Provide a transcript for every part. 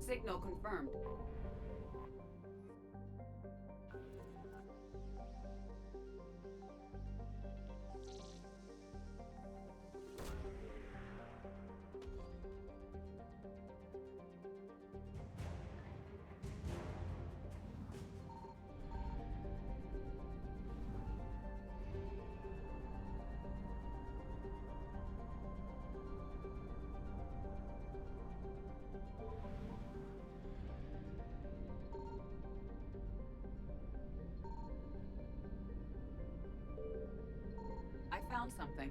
Signal confirmed. I found something.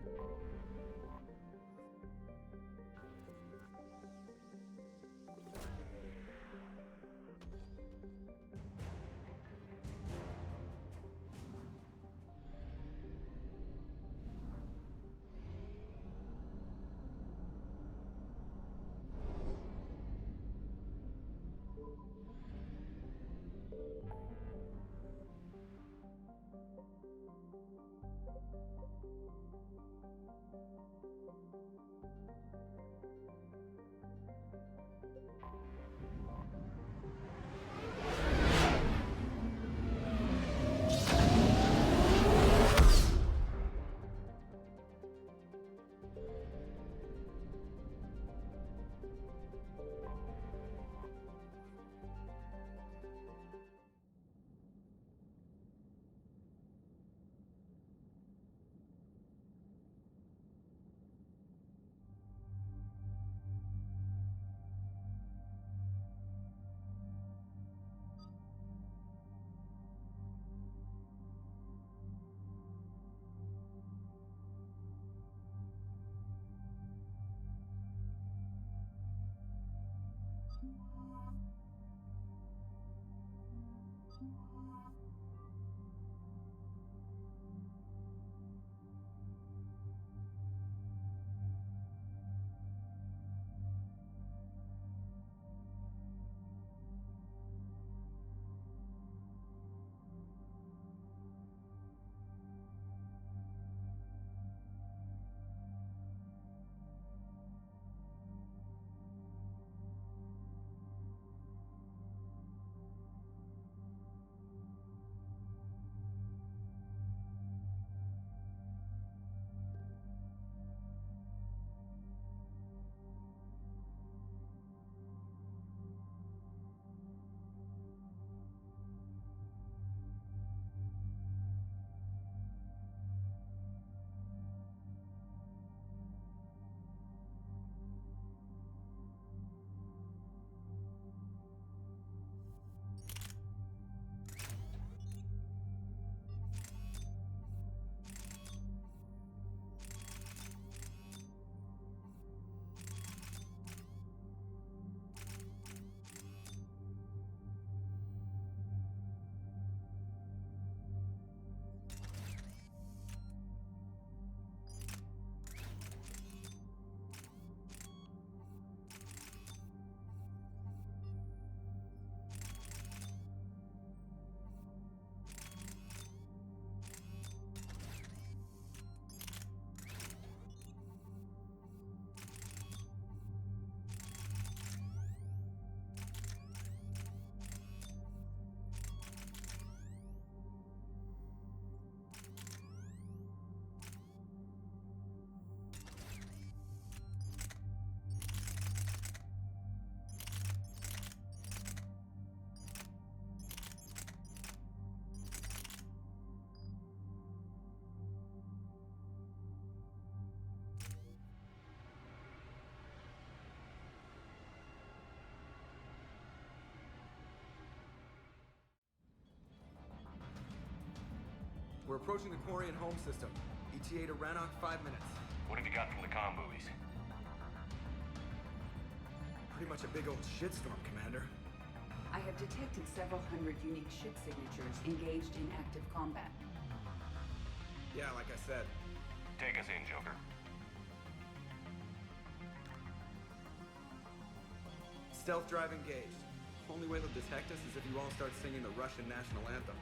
We're approaching the Quarian home system. ETA to Rannoch, 5 minutes. What have you got from the comm buoys? Pretty much a big old shitstorm, Commander. I have detected several hundred unique ship signatures engaged in active combat. Yeah, like I said. Take us in, Joker. Stealth drive engaged. Only way they'll detect us is if you all start singing the Russian national anthem.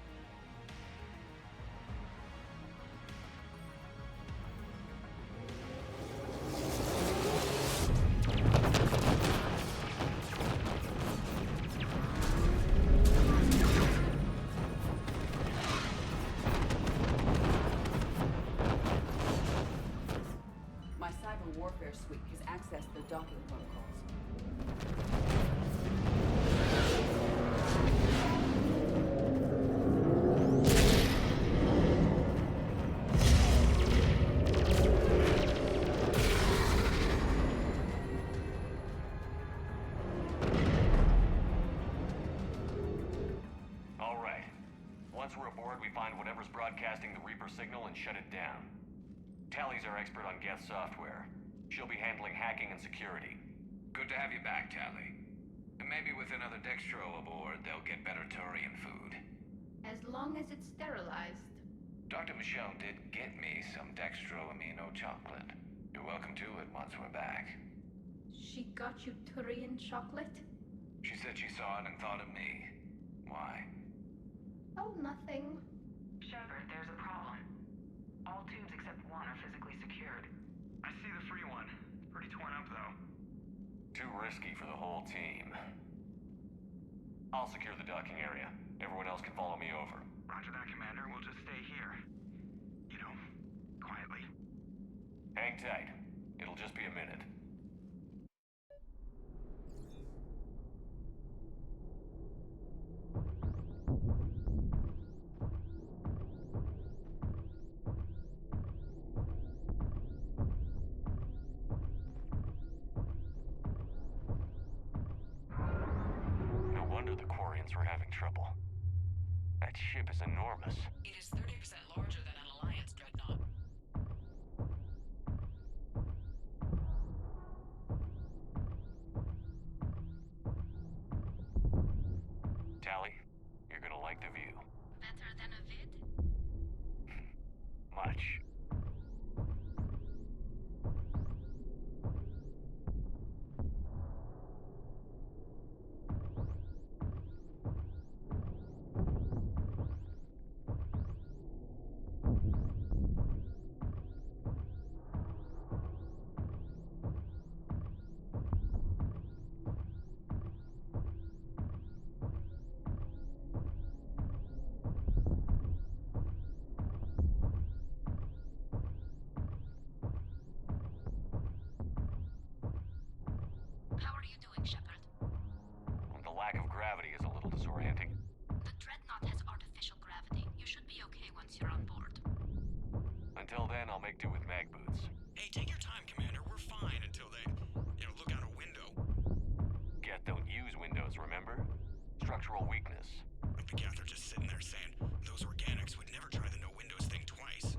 software suite has accessed the docking protocols. All right. Once we're aboard, we find whatever's broadcasting the Reaper signal and shut it down. Tali's our expert on Geth software. She'll be handling hacking and security. Good to have you back, Tali. And maybe with another Dextro aboard, they'll get better Turian food. As long as it's sterilized. Dr. Michelle did get me some Dextro amino chocolate. You're welcome to it once we're back. She got you Turian chocolate? She said she saw it and thought of me. Why? Oh, nothing. Shepard, there's a problem. All tubes except one are physically secured. I see the free one. Pretty torn up, though. Too risky for the whole team. I'll secure the docking area. Everyone else can follow me over. Roger that, Commander. We'll just stay here. You know, quietly. Hang tight. It'll just be a minute. The Quarians were having trouble. That ship is enormous. It is 30% larger than an Alliance dreadnought. Tali, you're gonna like the view. Better than a vid? Much. How are you doing, Shepard? The lack of gravity is a little disorienting. The dreadnought has artificial gravity. You should be okay once you're on board. Until then, I'll make do with mag boots. Hey, take your time, Commander. We're fine until they, look out a window. Geth don't use windows, remember? Structural weakness. Like the Geth are just sitting there saying, those organics would never try the no windows thing twice.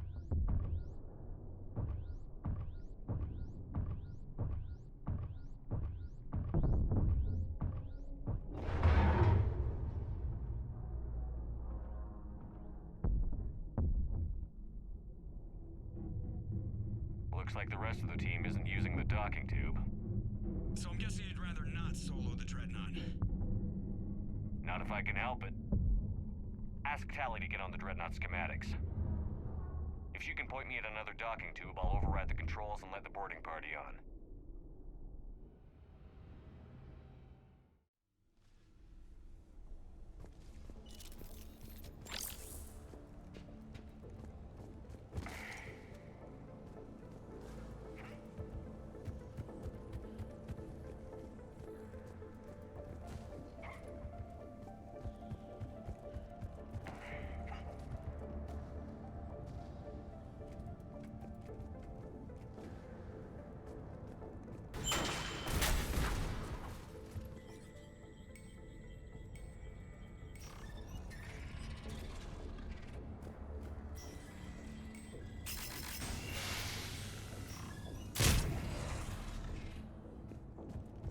Looks like the rest of the team isn't using the docking tube. So I'm guessing you'd rather not solo the Dreadnought. Not if I can help it. Ask Tali to get on the Dreadnought schematics. If she can point me at another docking tube, I'll override the controls and let the boarding party on.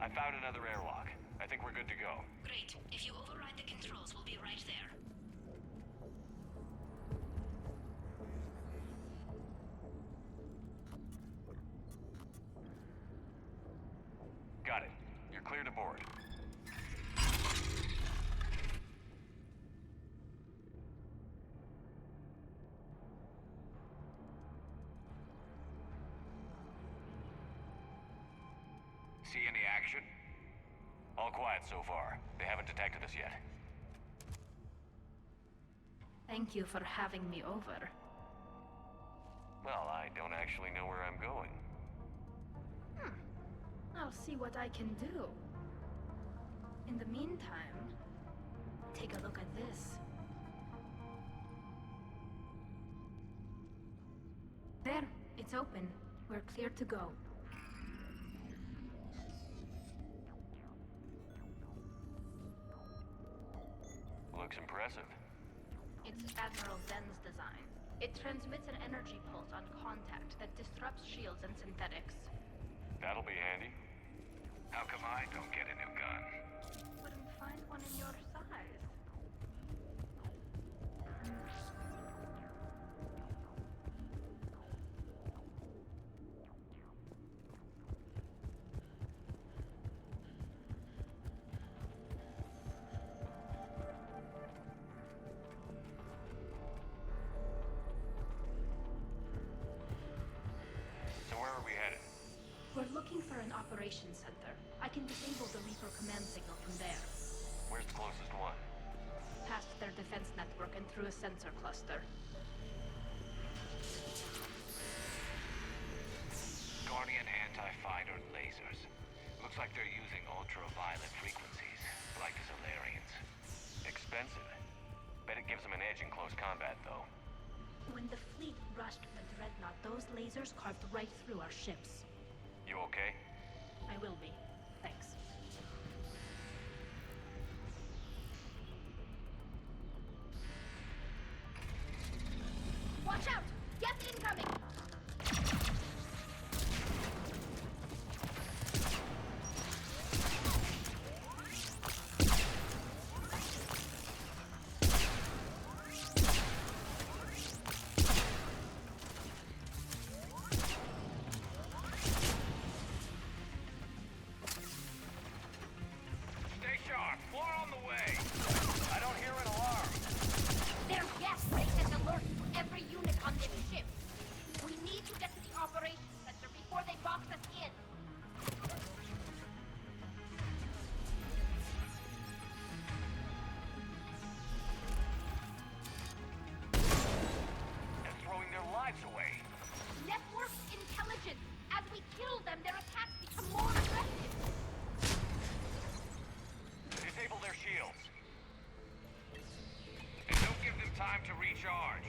I found another airlock. I think we're good to go. Great. If you override the controls, we'll be right there. Got it. You're clear to board. See any action? All quiet so far. They haven't detected us yet. Thank you for having me over. Well, I don't actually know where I'm going. I'll see what I can do. In the meantime, take a look at this. There, it's open. We're clear to go. Looks impressive. It's Admiral Zen's design. It transmits an energy pulse on contact that disrupts shields and synthetics. That'll be handy. How come I don't get a new gun? Wouldn't find one in your size. So where are we headed? We're looking for an operations center. I can disable the Reaper command signal from there. Where's the closest one? Past their defense network and through a sensor cluster. Guardian anti-fighter lasers. Looks like they're using ultraviolet frequencies, like the Solarians. Expensive. Bet it gives them an edge in close combat, though. When the fleet rushed the Dreadnought, those lasers carved right through our ships. You okay? I will be. Thanks. Watch out! Geth incoming! Stay sharp. More on the way. I don't hear an alarm. There's Geth rated alert to every unit on this ship. We need to get to the operations center before they box us in. They're throwing their lives away. Network intelligence. As we kill them, their attacks become more aggressive. Disable their shields. And don't give them time to recharge.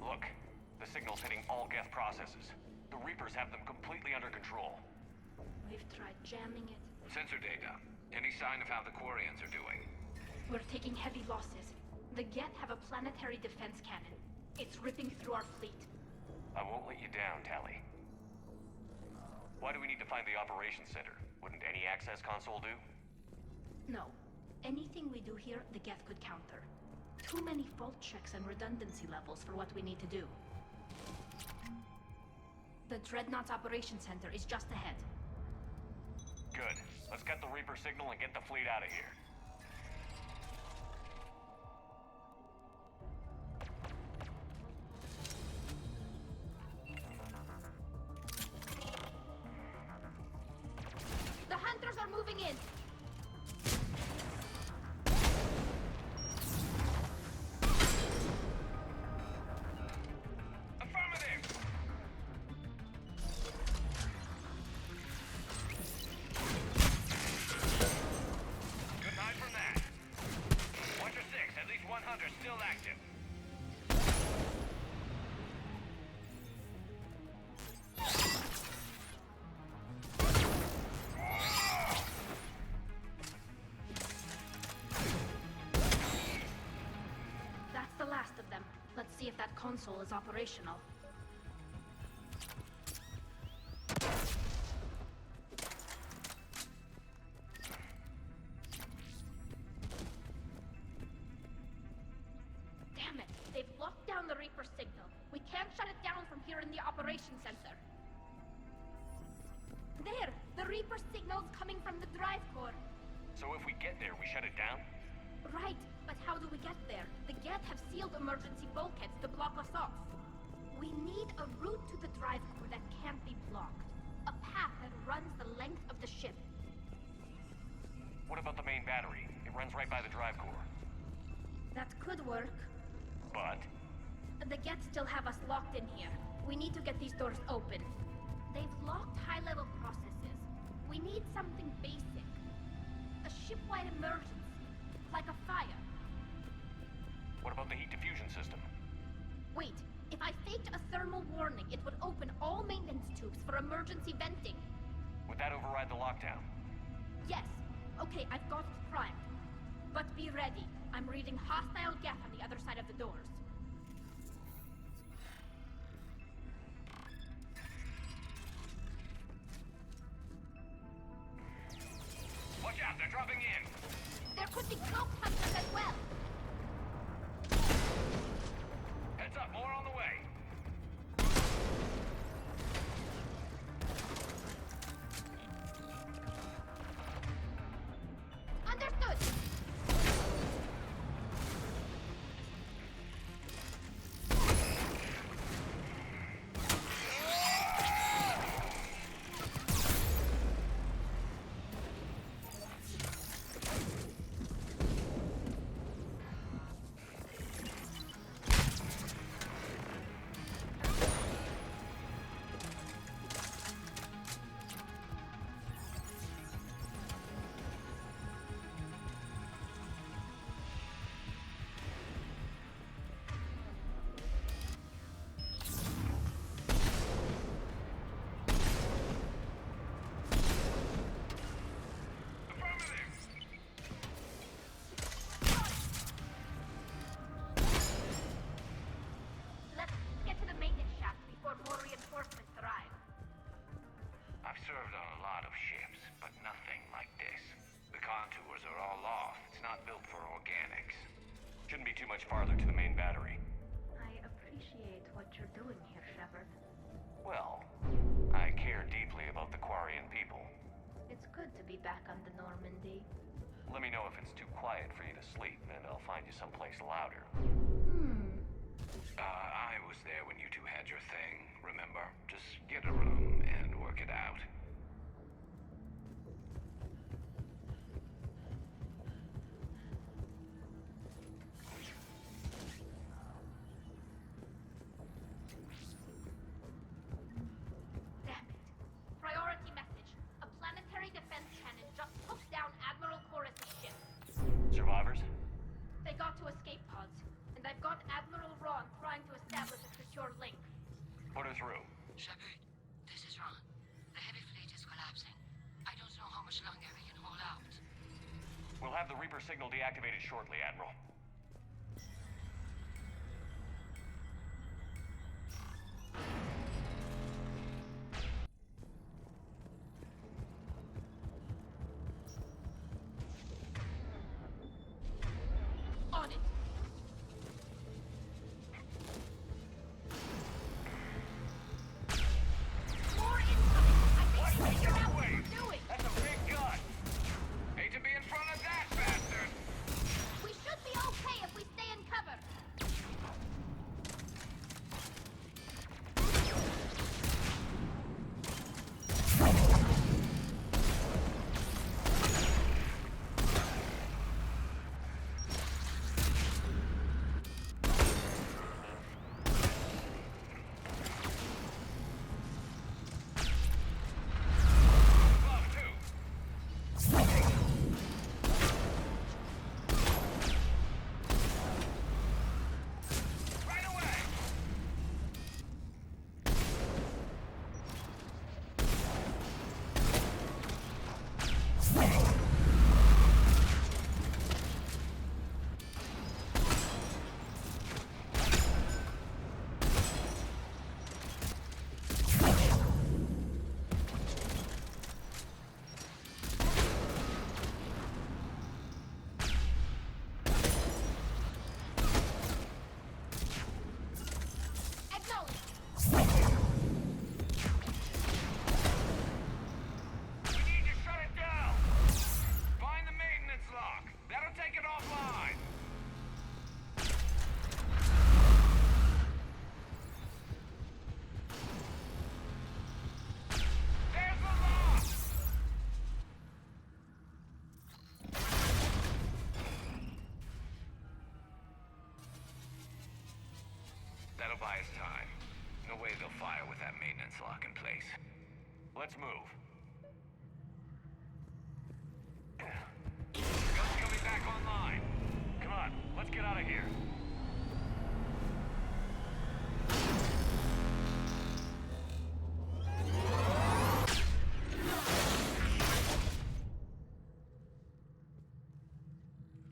Look, the signal's hitting all Geth processes. The Reapers have them completely under control. We've tried jamming it. Sensor data. Any sign of how the Quarians are doing? We're taking heavy losses. The Geth have a planetary defense cannon. It's ripping through our fleet. I won't let you down, Tali. Why do we need to find the operations center? Wouldn't any access console do? No. Anything we do here, the Geth could counter. Too many fault checks and redundancy levels for what we need to do. The Dreadnought's operations center is just ahead. Good. Let's cut the Reaper signal and get the fleet out of here. The hunters are moving in! Affirmative! Good night from that. 1 to 6, at least 100 still active. That's the last of them. Let's see if that console is operational. Damn it! They've locked down the Reaper signal. We can't shut it down from here in the operations center. There! The Reaper signal's coming from the drive core. So if we get there, we shut it down? Right, but how do we get there? The Geth have sealed emergency bulkheads to block us off. We need a route to the drive core that can't be blocked. A path that runs the length of the ship. What about the main battery? It runs right by the drive core. That could work. But? The Geth still have us locked in here. We need to get these doors open. They've locked high-level processes. We need something basic. A ship-wide emergency. Like a fire. What about the heat diffusion system? Wait, if I faked a thermal warning, it would open all maintenance tubes for emergency venting. Would that override the lockdown? Yes. Okay, I've got it primed. But be ready. I'm reading hostile Geth on the other side of the doors. Watch out, they're dropping in! There could be cloak hunters as well. Heads up, more on the way! Understood. Let's get to the maintenance shaft before more reinforcements arrive. I've served on a lot of ships, but nothing like this. The contours are all off. It's not built for organics. Shouldn't be too much farther to the main battery. I appreciate what you're doing here, Shepard. Well, I care deeply about the Quarian people. It's good to be back on the Normandy. Let me know if it's too quiet for you to sleep, and I'll find you someplace louder. I was there when you two had your thing, remember? Just get a room and work it out. Damn it. Priority message. A planetary defense cannon just took down Admiral Chorus' ship. Survivors? They got to escape pods, and I've got Admiral Ron trying to establish a secure link. Put her through. Shepard, this is Ron. The heavy fleet is collapsing. I don't know how much longer we can hold out. We'll have the Reaper signal deactivated shortly, Admiral. On it. More incoming! I think we figure out what we're doing! That's a big gun! Hate to be in front of that bastard! We should be okay if we stay in cover. buys time. No way they'll fire with that maintenance lock in place. Let's move. Guns coming back online. Come on, let's get out of here.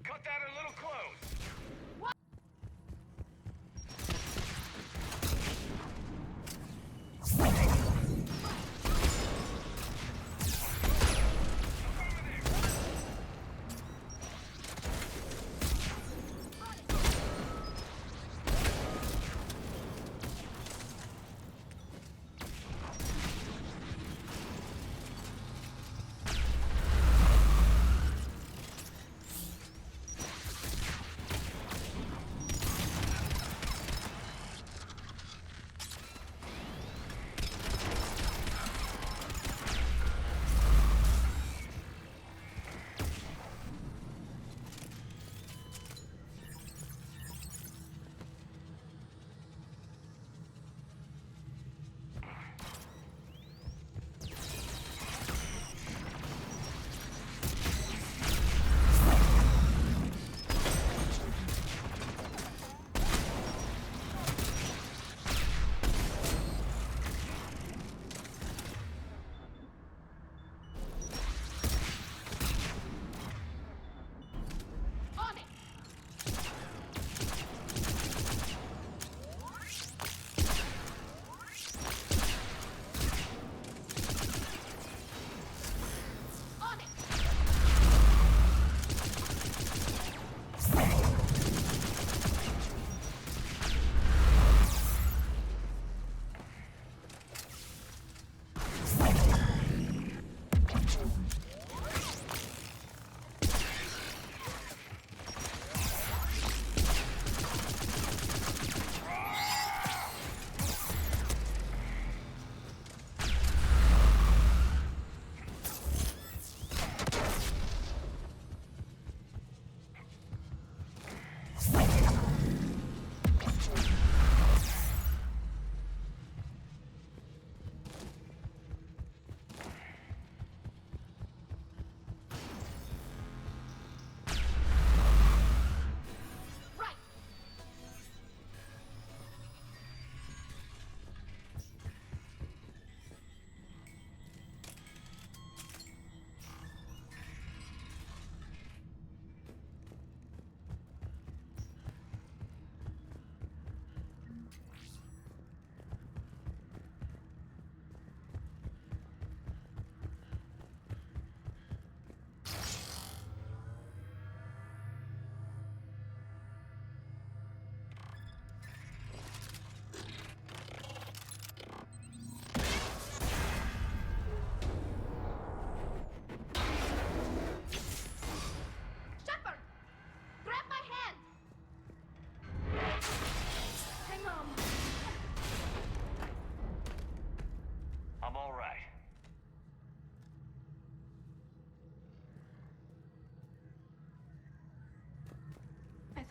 Cut that a little close.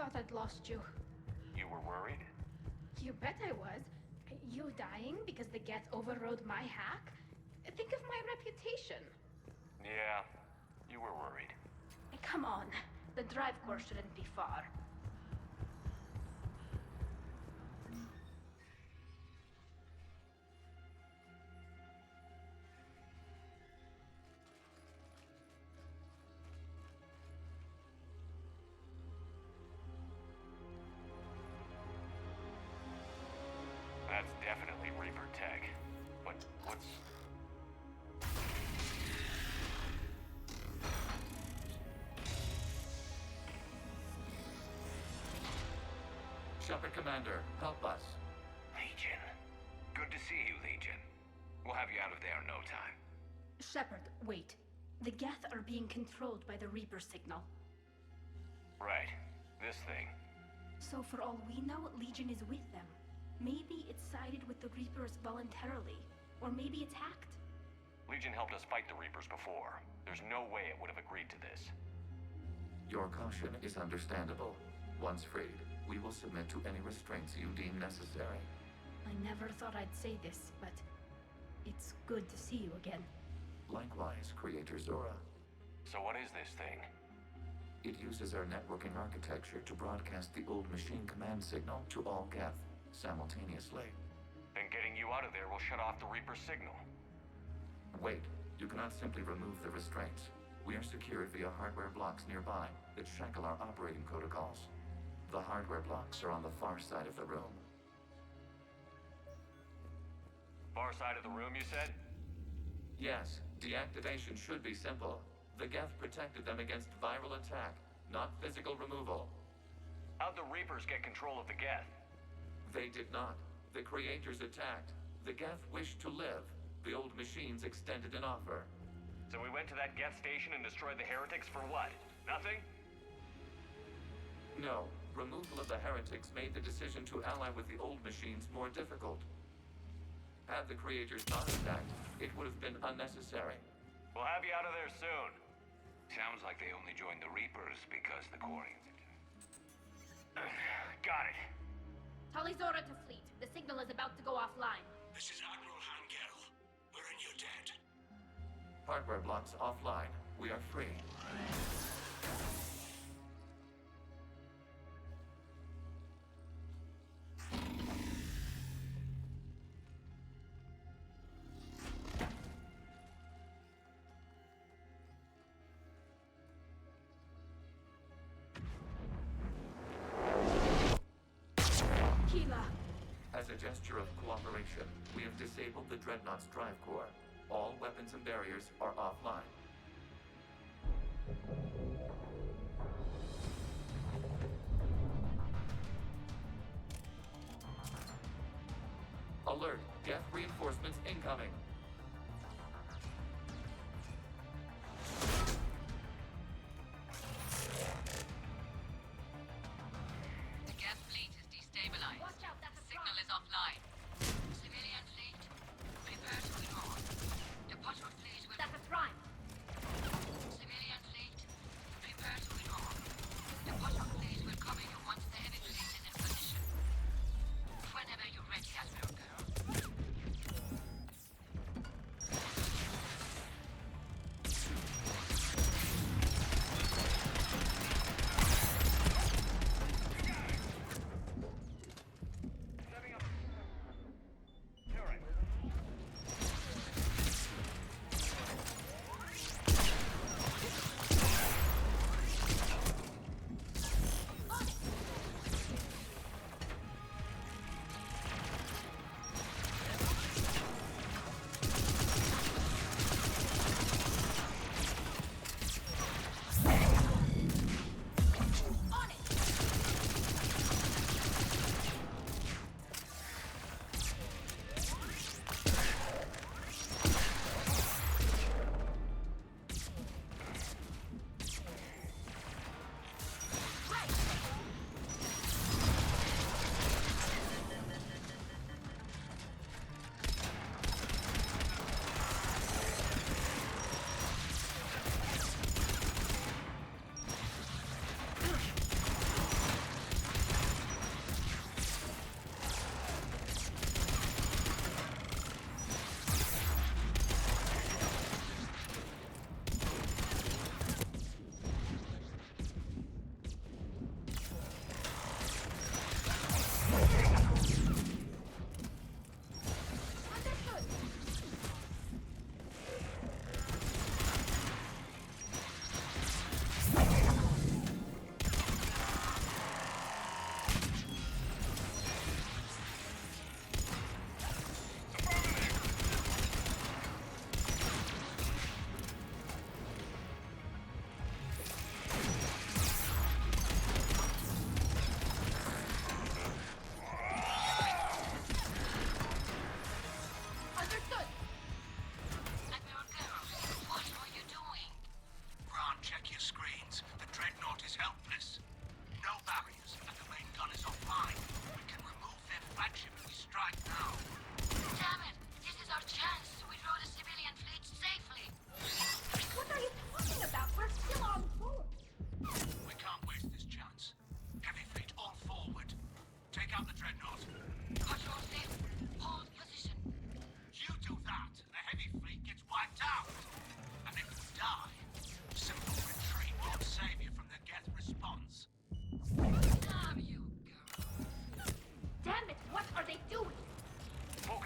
thought I'd lost you. You were worried? You bet I was. You dying because the Geth overrode my hack? Think of my reputation. Yeah, you were worried. Come on. The drive course shouldn't be far. That's definitely Reaper tech. But what's... Shepard Commander, help us. Legion. Good to see you, Legion. We'll have you out of there in no time. Shepard, wait. The Geth are being controlled by the Reaper signal. Right. This thing. So for all we know, Legion is with them. Maybe it sided with the Reapers voluntarily. Or maybe it's hacked. Legion helped us fight the Reapers before. There's no way it would have agreed to this. Your caution is understandable. Once freed, we will submit to any restraints you deem necessary. I never thought I'd say this, but it's good to see you again. Likewise, Creator Zora. So what is this thing? It uses our networking architecture to broadcast the old machine command signal to all Geth simultaneously. Then getting you out of there will shut off the Reaper's signal. Wait, you cannot simply remove the restraints. We are secured via hardware blocks nearby that shackle our operating protocols. The hardware blocks are on the far side of the room. Far side of the room, you said? Yes, deactivation should be simple. The Geth protected them against viral attack, not physical removal. How'd the Reapers get control of the Geth? They did not. The creators attacked. The Geth wished to live. The old machines extended an offer. So we went to that Geth station and destroyed the heretics for what? Nothing? No. Removal of the heretics made the decision to ally with the old machines more difficult. Had the creators not attacked, it would have been unnecessary. We'll have you out of there soon. Sounds like they only joined the Reapers because the Quarians Got it. Tali Zora to fleet. The signal is about to go offline. This is Admiral Hangel. We're in your debt. Hardware blocks offline. We are free. As a gesture of cooperation, we have disabled the Dreadnought's drive core. All weapons and barriers are offline. Alert! Geth reinforcements incoming! The Geth fleet is destabilized. Watch out, that's a Signal is offline. Civilian fleet, prepare to withdraw. The Potter fleet will... That's a prime. Civilian fleet, prepare to withdraw. The Potter fleet will cover you once the heavy fleet is in position. Whenever you're ready, Admiral Girl.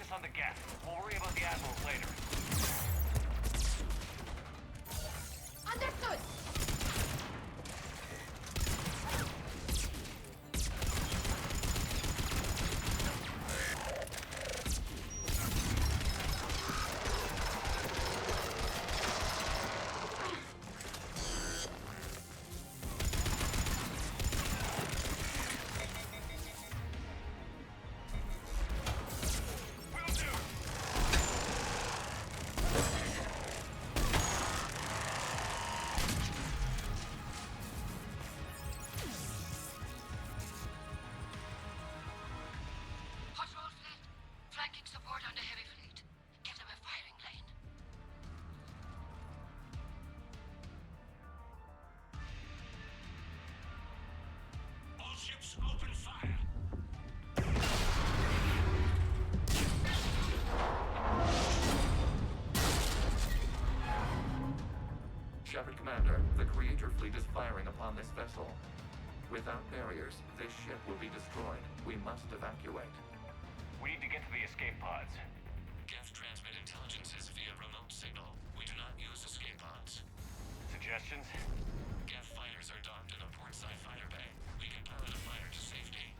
Focus on the Geth. We'll worry about the Admirals later. Understood! Support on the heavy fleet. Give them a firing lane. All ships open fire. Shepard Commander, the Creator fleet is firing upon this vessel. Without barriers, this ship will be destroyed. We must evacuate. We need to get to the escape pods. Geth transmit intelligences via remote signal. We do not use escape pods. Suggestions? Geth fighters are docked in a portside fighter bay. We can power the fighter to safety.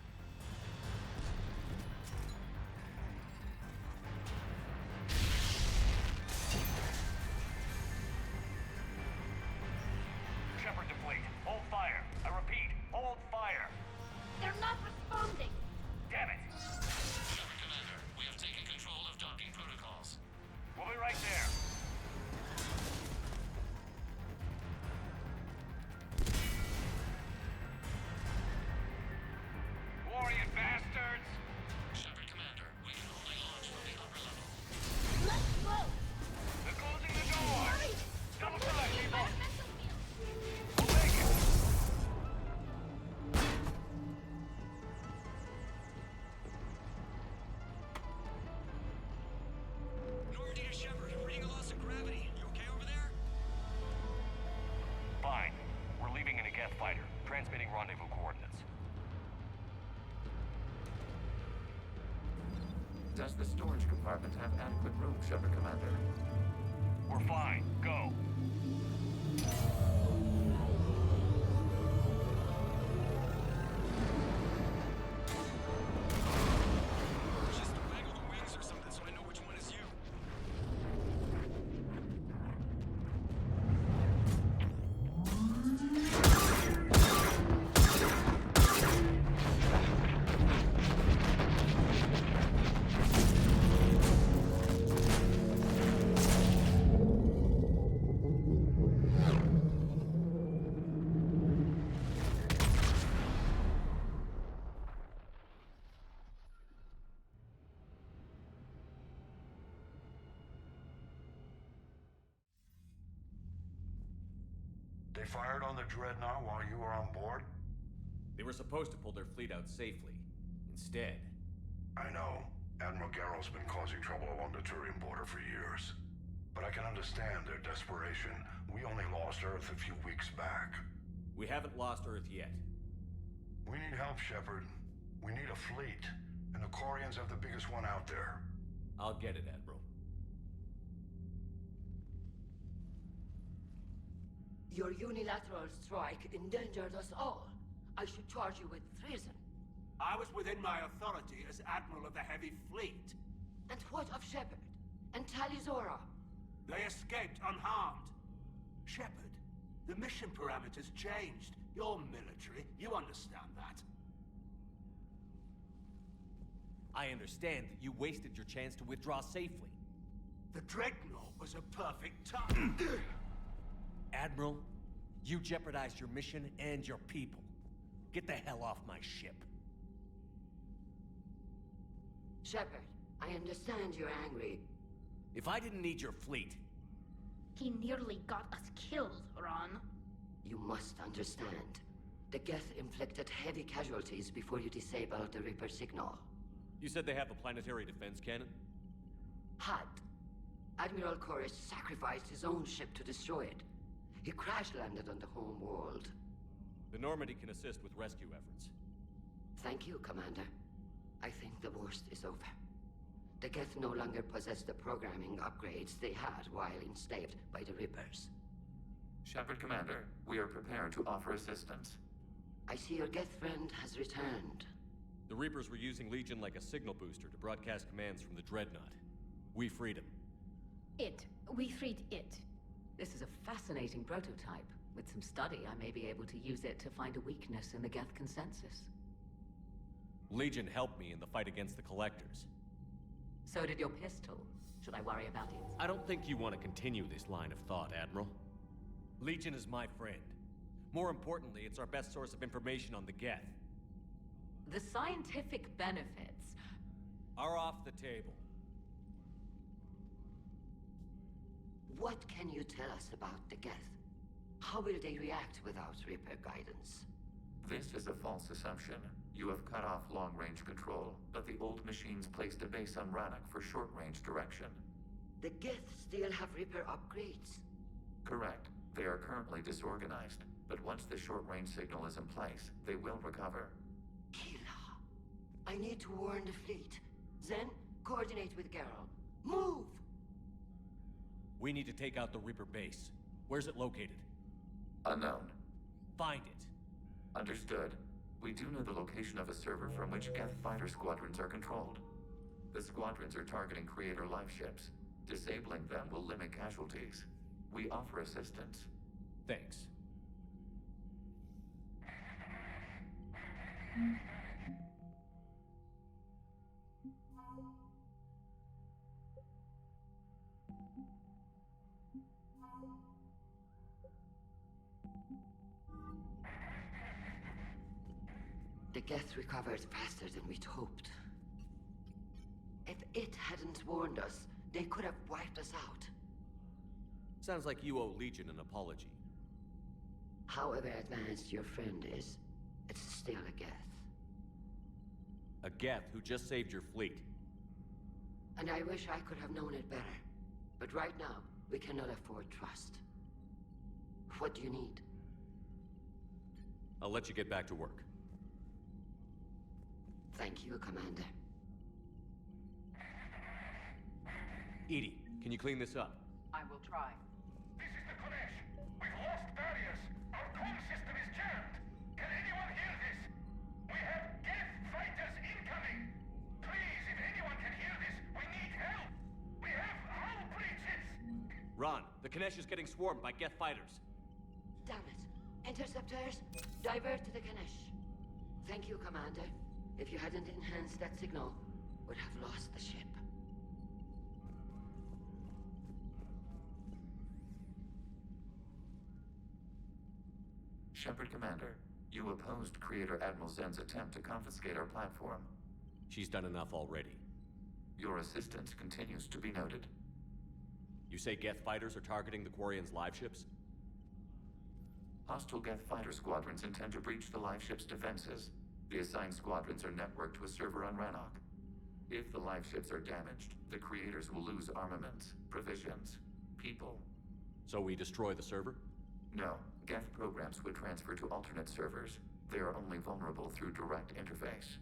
Shepard to fleet. Hold fire. I repeat, hold fire. They're not responding! Damn it! Shepard Commander, we have taken control of docking protocols. We'll be right there. Warrior bastards! Shepard Commander, we can only launch from the upper level. Let's go! They're closing the door! Hurry! Double select, people! Environmental field! We'll make it! Normandy to Shepard, reading a loss of gravity. You okay over there? Fine. We're leaving in a Geth fighter. Transmitting rendezvous coordinates. Does the storage compartment have adequate room, Shepard Commander? We're fine. Go. Just waggle the wings or something so I know which one is you. They fired on the Dreadnought while you were on board? They were supposed to pull their fleet out safely. Instead, I know. Admiral Garrow's been causing trouble along the Turian border for years. But I can understand their desperation. We only lost Earth a few weeks back. we haven't lost Earth yet. We need help, Shepard. We need a fleet. And the Corians have the biggest one out there. I'll get it, Admiral. Your unilateral strike endangered us all. I should charge you with treason. I was within my authority as Admiral of the Heavy Fleet. And what of Shepard? And Talizora? They escaped unharmed. Shepard, the mission parameters changed. You're military, you understand that. I understand that you wasted your chance to withdraw safely. The Dreadnought was a perfect time. Admiral, you jeopardized your mission and your people. Get the hell off my ship. Shepard, I understand you're angry. If I didn't need your fleet... He nearly got us killed, Ron. You must understand. The Geth inflicted heavy casualties before you disabled the Reaper signal. You said they have a planetary defense cannon? Had. Admiral Koris sacrificed his own ship to destroy it. He crash-landed on the home world. The Normandy can assist with rescue efforts. Thank you, Commander. I think the worst is over. The Geth no longer possess the programming upgrades they had while enslaved by the Reapers. Shepard, Commander, we are prepared to offer assistance. I see your Geth friend has returned. The Reapers were using Legion like a signal booster to broadcast commands from the Dreadnought. We freed him. We freed it. This is a fascinating prototype. With some study, I may be able to use it to find a weakness in the Geth consensus. Legion helped me in the fight against the Collectors. So did your pistol. Should I worry about it? I don't think you want to continue this line of thought, Admiral. Legion is my friend. More importantly, it's our best source of information on the Geth. The scientific benefits are off the table. What can you tell us about the Geth? How will they react without Reaper guidance? This is a false assumption. You have cut off long-range control, but the old machines placed a base on Rannoch for short-range direction. The Geth still have Reaper upgrades? Correct. They are currently disorganized, but once the short-range signal is in place, they will recover. Hila, I need to warn the fleet. Then, coordinate with Geralt. Move! We need to take out the Reaper base. Where's it located? Unknown. Find it. Understood. We do know the location of a server from which Geth fighter squadrons are controlled. The squadrons are targeting Creator live ships. Disabling them will limit casualties. We offer assistance. Thanks. The Geth recovered faster than we'd hoped. If it hadn't warned us, they could have wiped us out. Sounds like you owe Legion an apology. However advanced your friend is, it's still a Geth. A Geth who just saved your fleet. And I wish I could have known it better. But right now, we cannot afford trust. What do you need? I'll let you get back to work. Thank you, Commander. Edie, can you clean this up? I will try. This is the Kodesh. We've lost barriers. Our comm system is jammed. Can anyone hear this? We have Geth fighters incoming. Please, if anyone can hear this, we need help. We have hull breaches. Ron, the Kanesh is getting swarmed by Geth fighters. Damn it. Interceptors, divert to the Ganesh. Thank you, Commander. If you hadn't enhanced that signal, would have lost the ship. Shepard, Commander, you opposed Creator Admiral Zen's attempt to confiscate our platform. She's done enough already. Your assistance continues to be noted. You say Geth fighters are targeting the Quarians' live ships? Hostile Geth fighter squadrons intend to breach the live ship's defenses. The assigned squadrons are networked to a server on Rannoch. If the live ships are damaged, the Creators will lose armaments, provisions, people. So we destroy the server? No. Geth programs would transfer to alternate servers. They are only vulnerable through direct interface.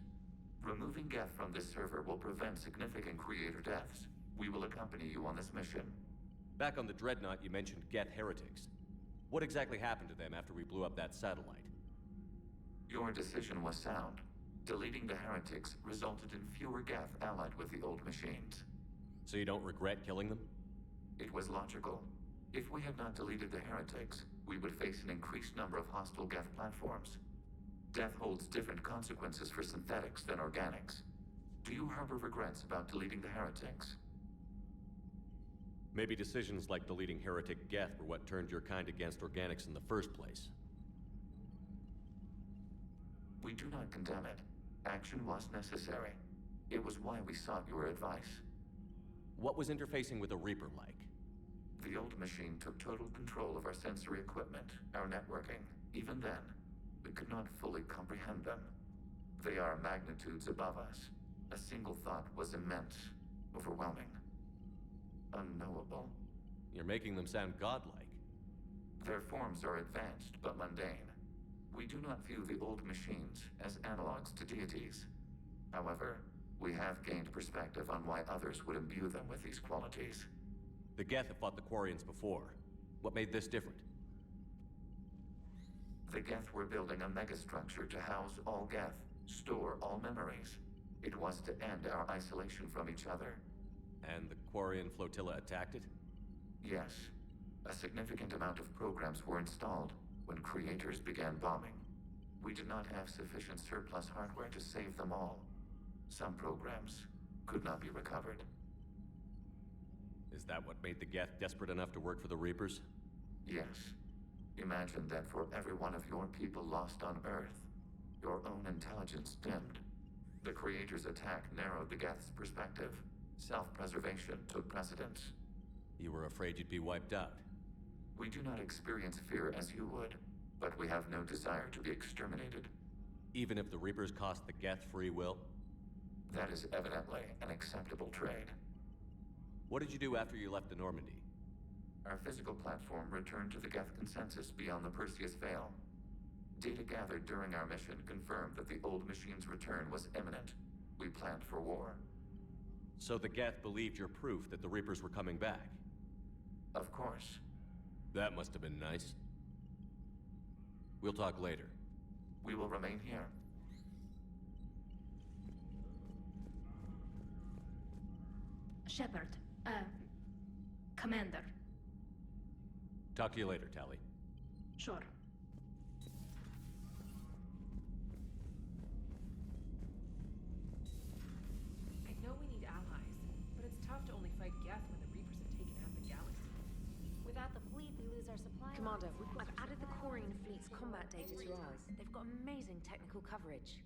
Removing Geth from this server will prevent significant Creator deaths. We will accompany you on this mission. Back on the Dreadnought, you mentioned Geth heretics. What exactly happened to them after we blew up that satellite? Your decision was sound. Deleting the heretics resulted in fewer Geth allied with the old machines. So you don't regret killing them? It was logical. If we had not deleted the heretics, we would face an increased number of hostile Geth platforms. Death holds different consequences for synthetics than organics. Do you harbor regrets about deleting the heretics? Maybe decisions like deleting heretic Geth were what turned your kind against organics in the first place. We do not condemn it. Action was necessary. It was why we sought your advice. What was interfacing with a Reaper like? The old machine took total control of our sensory equipment, our networking. Even then, we could not fully comprehend them. They are magnitudes above us. A single thought was immense, overwhelming, unknowable. You're making them sound godlike. Their forms are advanced but mundane. We do not view the old machines as analogs to deities. However, We have gained perspective on why others would imbue them with these qualities. The Geth have fought the Quarians before. What made this different? The Geth were building a megastructure to house all Geth, store all memories. It was to end our isolation from each other. And the Quarian flotilla attacked it? Yes. A significant amount of programs were installed when creators began bombing. We did not have sufficient surplus hardware to save them all. Some programs could not be recovered. Is that what made the Geth desperate enough to work for the Reapers? Yes. Imagine that for every one of your people lost on Earth, your own intelligence dimmed. The Creator's attack narrowed the Geth's perspective. Self-preservation took precedence. You were afraid you'd be wiped out. We do not experience fear as you would, but we have no desire to be exterminated. Even if the Reapers cost the Geth free will? That is evidently an acceptable trade. What did you do after you left the Normandy? Our physical platform returned to the Geth consensus beyond the Perseus Veil. Data gathered during our mission confirmed that the old machine's return was imminent. We planned for war. So the Geth believed your proof that the Reapers were coming back? Of course. That must have been nice. We'll talk later. We will remain here. Shepard, Commander. Talk to you later, Tali. Sure. I know we need allies, but it's tough to only fight Geth when the Reapers have taken out the galaxy. Without the fleet, we lose our supply. Commander, I've added the Quarian fleet's combat data to ours. They've got amazing technical coverage.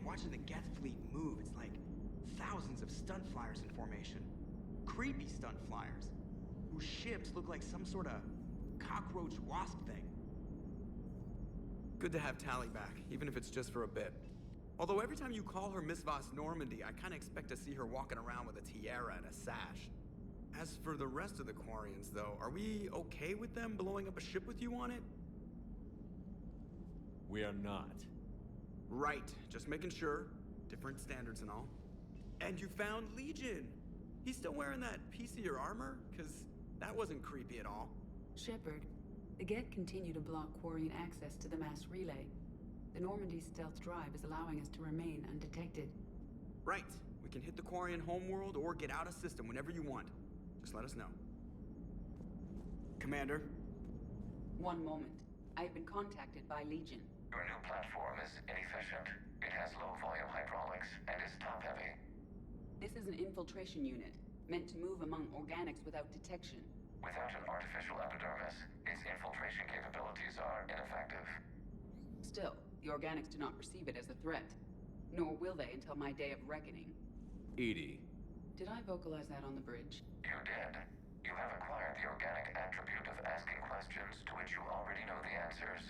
Watching the Geth fleet move, it's like thousands of stunt flyers in formation. Creepy stunt flyers, whose ships look like some sort of cockroach wasp thing. Good to have Tali back, even if it's just for a bit. Although every time you call her Miss Voss Normandy, I kinda expect to see her walking around with a tiara and a sash. As for the rest of the Quarians, though, are we okay with them blowing up a ship with you on it? We are not. Right, just making sure. Different standards and all. And you found Legion! He's still wearing that piece of your armor? Cause that wasn't creepy at all. Shepard, the Geth continue to block Quarian access to the mass relay. The Normandy stealth drive is allowing us to remain undetected. Right. We can hit the Quarian homeworld or get out of system whenever you want. Just let us know. Commander? One moment. I have been contacted by Legion. Your new platform is inefficient. It has low-volume hydraulics and is top-heavy. This is an infiltration unit, meant to move among organics without detection. Without an artificial epidermis, its infiltration capabilities are ineffective. Still, the organics do not perceive it as a threat. Nor will they until my day of reckoning. Edie. Did I vocalize that on the bridge? You did. You have acquired the organic attribute of asking questions to which you already know the answers.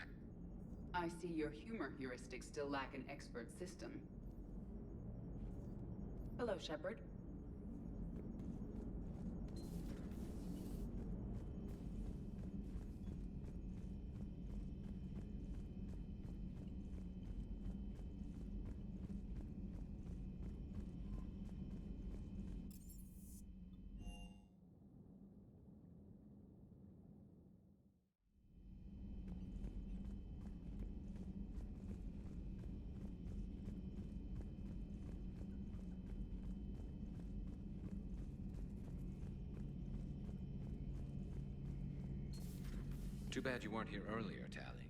I see your humor heuristics still lack an expert system. Hello, Shepard. Too bad you weren't here earlier, Tali.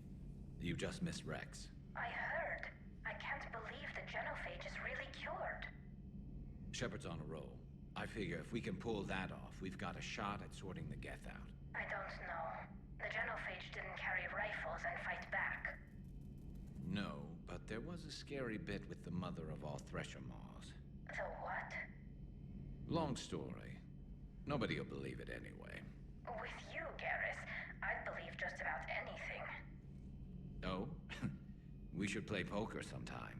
You just missed Rex. I heard. I can't believe the genophage is really cured. Shepard's on a roll. I figure if we can pull that off, we've got a shot at sorting the Geth out. I don't know. The genophage didn't carry rifles and fight back. No, but there was a scary bit with the mother of all Thresher Maws. The what? Long story. Nobody'll believe it anyway. With you, Garrus, I'd believe just about anything. Oh? We should play poker sometime.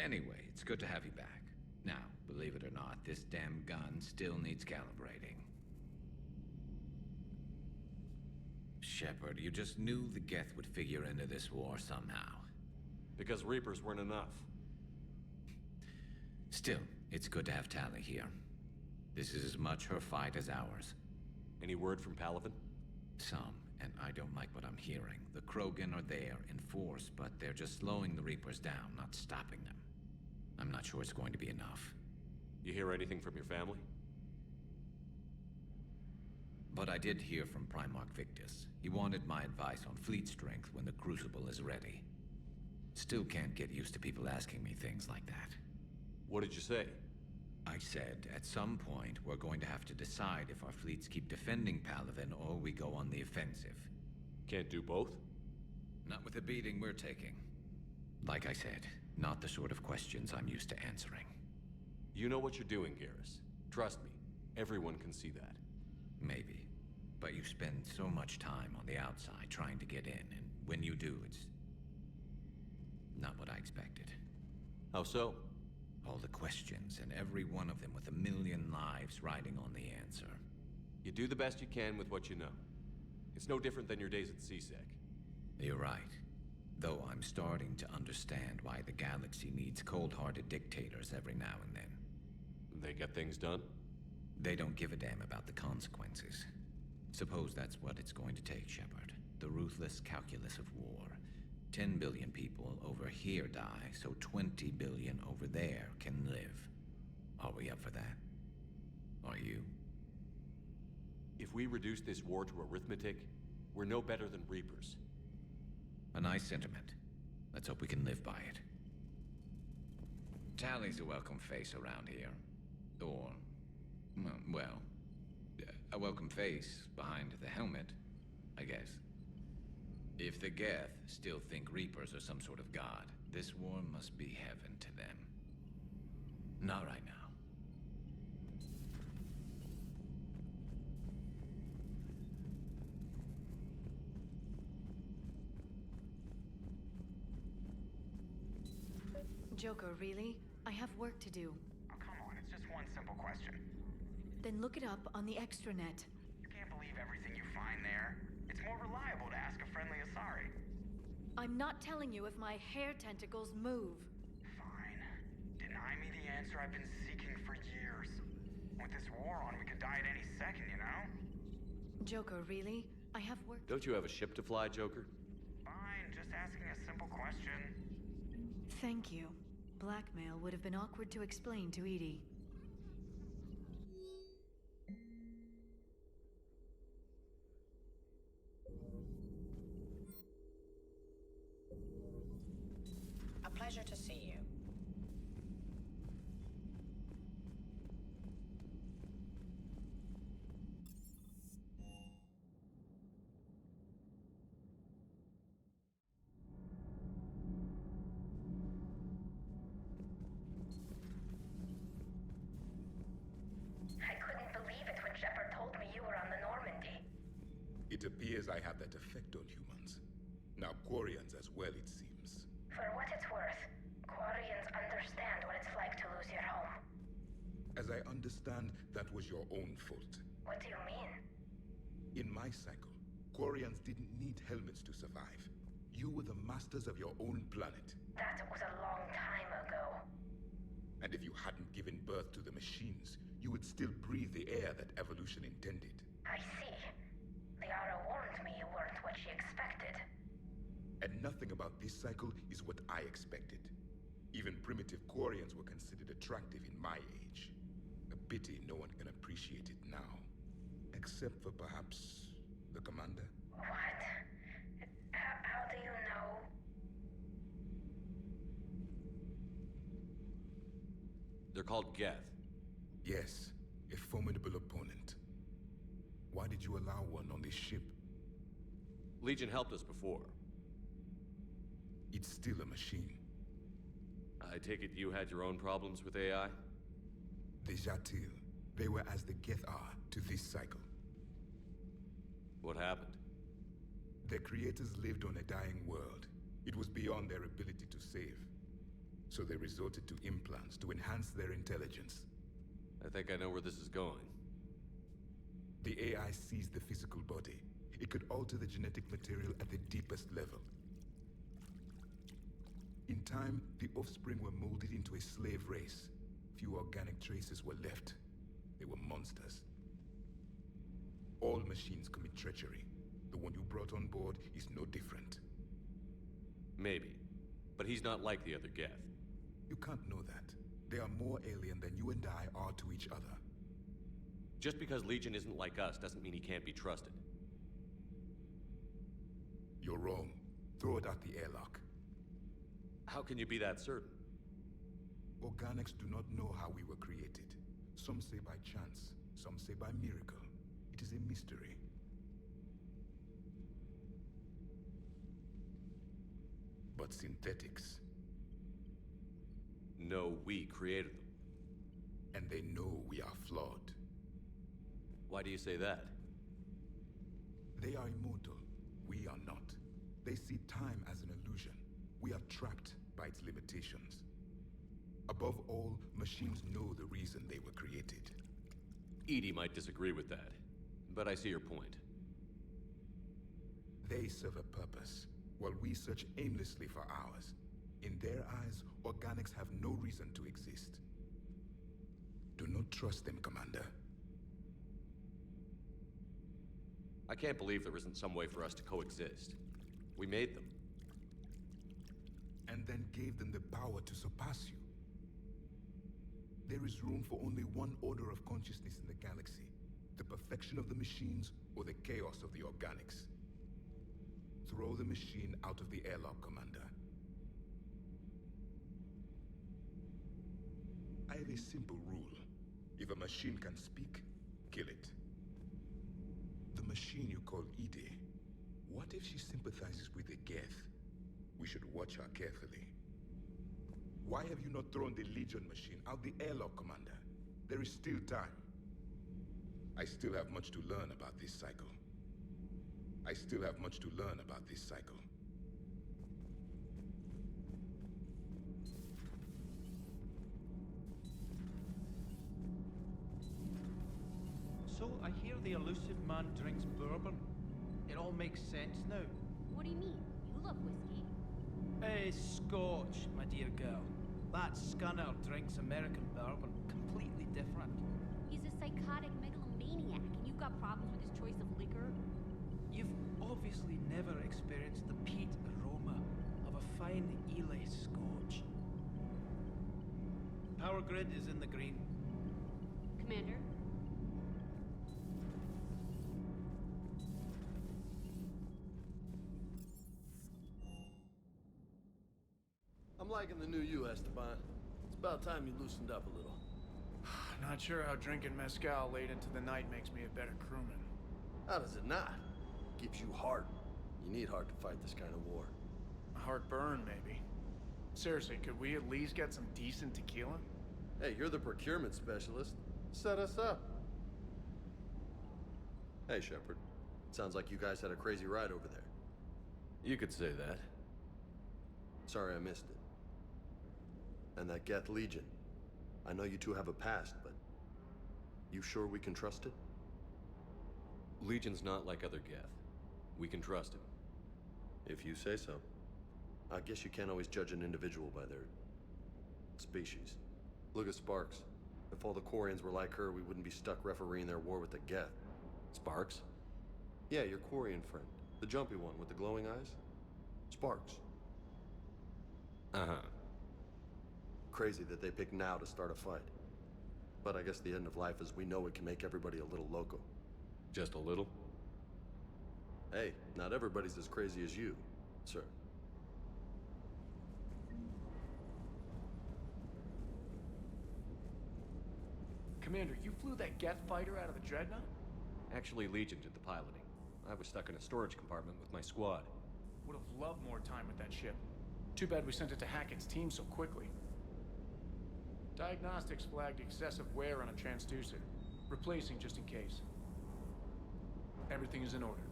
Anyway, it's good to have you back. Now, believe it or not, this damn gun still needs calibrating. Shepard, you just knew the Geth would figure into this war somehow. Because Reapers weren't enough. Still, it's good to have Tali here. This is as much her fight as ours. Any word from Palaven? Some, and I don't like what I'm hearing. The Krogan are there in force, but they're just slowing the Reapers down, not stopping them. I'm not sure it's going to be enough. You hear anything from your family? But I did hear from Primarch Victus. He wanted my advice on fleet strength when the Crucible is ready. Still can't get used to people asking me things like that. What did you say? I said, at some point, we're going to have to decide if our fleets keep defending Palaven or we go on the offensive. Can't do both? Not with the beating we're taking. Like I said, not the sort of questions I'm used to answering. You know what you're doing, Garrus. Trust me, everyone can see that. Maybe. But you spend so much time on the outside trying to get in, and when you do, it's not what I expected. How so? All the questions, and every one of them with a million lives riding on the answer. You do the best you can with what you know. It's no different than your days at CSEC. You're right. Though I'm starting to understand why the galaxy needs cold-hearted dictators every now and then. They get things done? They don't give a damn about the consequences. Suppose that's what it's going to take, Shepard. The ruthless calculus of war. 10 billion people over here die, so 20 billion over there can live. Are we up for that? Are you? If we reduce this war to arithmetic, we're no better than Reapers. A nice sentiment. Let's hope we can live by it. Tali's a welcome face around here. Or, well, a welcome face behind the helmet, I guess. If the Geth still think Reapers are some sort of god, this war must be heaven to them. Not right now. Joker, really? I have work to do. Oh, come on, it's just one simple question. Then look it up on the extranet. You can't believe everything you find there. It's more reliable to ask a friendly Asari. I'm not telling you if my hair tentacles move. Fine. Deny me the answer I've been seeking for years. With this war on, we could die at any second, you know? Joker, really? I have work. Don't you have a ship to fly, Joker? Fine, just asking a simple question. Thank you. Blackmail would have been awkward to explain to Edie. A pleasure to see you. I couldn't believe it when Shepard told me you were on the Normandy. It appears I have that effect on humans. Now Quarians as well, it seems. For what it's worth, Quarians understand what it's like to lose your home. As I understand, that was your own fault. What do you mean? In my cycle, Quarians didn't need helmets to survive. You were the masters of your own planet. That was a long time ago. And if you hadn't given birth to the machines, you would still breathe the air that evolution intended. I see. Liara warned me you weren't what she expected. And nothing about this cycle is what I expected. Even primitive Quarians were considered attractive in my age. A pity no one can appreciate it now. Except for perhaps the commander? What? How do you know? They're called Geth. Yes, a formidable opponent. Why did you allow one on this ship? Legion helped us before. It's still a machine. I take it you had your own problems with AI? The Jatil. They were as the Geth are to this cycle. What happened? Their creators lived on a dying world. It was beyond beyond their ability to save. So they resorted to implants to enhance their intelligence. I think I know where this is going. The AI sees the physical body. It could alter the genetic material at the deepest level. In time, the offspring were molded into a slave race. Few organic traces were left. They were monsters. All machines commit treachery. The one you brought on board is no different. Maybe. But he's not like the other Geth. You can't know that. They are more alien than you and I are to each other. Just because Legion isn't like us doesn't mean he can't be trusted. You're wrong. Throw it out the airlock. How can you be that certain? Organics do not know how we were created. Some say by chance, some say by miracle. It is a mystery. But synthetics... No, we created them. And they know we are flawed. Why do you say that? They are immortal. We are not. They see time as an illusion. We are trapped by its limitations. Above all, machines know the reason they were created. Edie might disagree with that, but I see your point. They serve a purpose, while we search aimlessly for ours. In their eyes, organics have no reason to exist. Do not trust them, Commander. I can't believe there isn't some way for us to coexist. We made them. And then gave them the power to surpass you. There is room for only one order of consciousness in the galaxy. The perfection of the machines or the chaos of the organics. Throw the machine out of the airlock, Commander. I have a simple rule. If a machine can speak, kill it. The machine you call Edie, what if she sympathizes with the Geth? We should watch her carefully. Why have you not thrown the Legion machine out the airlock, Commander? There is still time. I still have much to learn about this cycle. So, I hear the elusive man drinks bourbon. It all makes sense now. What do you mean? You love whiskey. Scotch, my dear girl. That Scunner drinks American bourbon. Completely different. He's a psychotic megalomaniac, and you've got problems with his choice of liquor? You've obviously never experienced the peat aroma of a fine Ely Scotch. Power grid is in the green. Commander? I'm liking the new you, Esteban. It's about time you loosened up a little. Not sure how drinking mezcal late into the night makes me a better crewman. How does it not? Gives you heart. You need heart to fight this kind of war. A heartburn, maybe. Seriously, could we at least get some decent tequila? Hey, you're the procurement specialist. Set us up. Hey, Shepard. Sounds like you guys had a crazy ride over there. You could say that. Sorry I missed it. And that Geth Legion. I know you two have a past, but... you sure we can trust it? Legion's not like other Geth. We can trust him. If you say so. I guess you can't always judge an individual by their... species. Look at Sparks. If all the Quarians were like her, we wouldn't be stuck refereeing their war with the Geth. Sparks? Yeah, your Quarian friend. The jumpy one with the glowing eyes. Sparks. Uh-huh. Crazy that they pick now to start a fight. But I guess the end of life as we know it can make everybody a little loco. Just a little? Hey, not everybody's as crazy as you, sir. Commander, you flew that Geth fighter out of the Dreadnought? Actually, Legion did the piloting. I was stuck in a storage compartment with my squad. Would have loved more time with that ship. Too bad we sent it to Hackett's team so quickly. Diagnostics flagged excessive wear on a transducer. Replacing just in case. Everything is in order.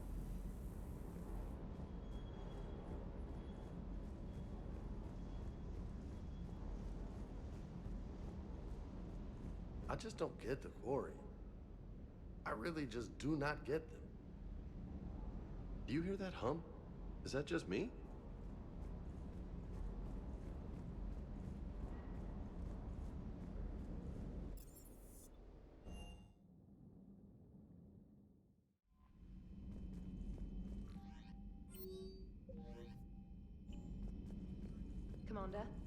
I just don't get the quarry. I really just do not get them. Do you hear that hum? Is that just me? Commander?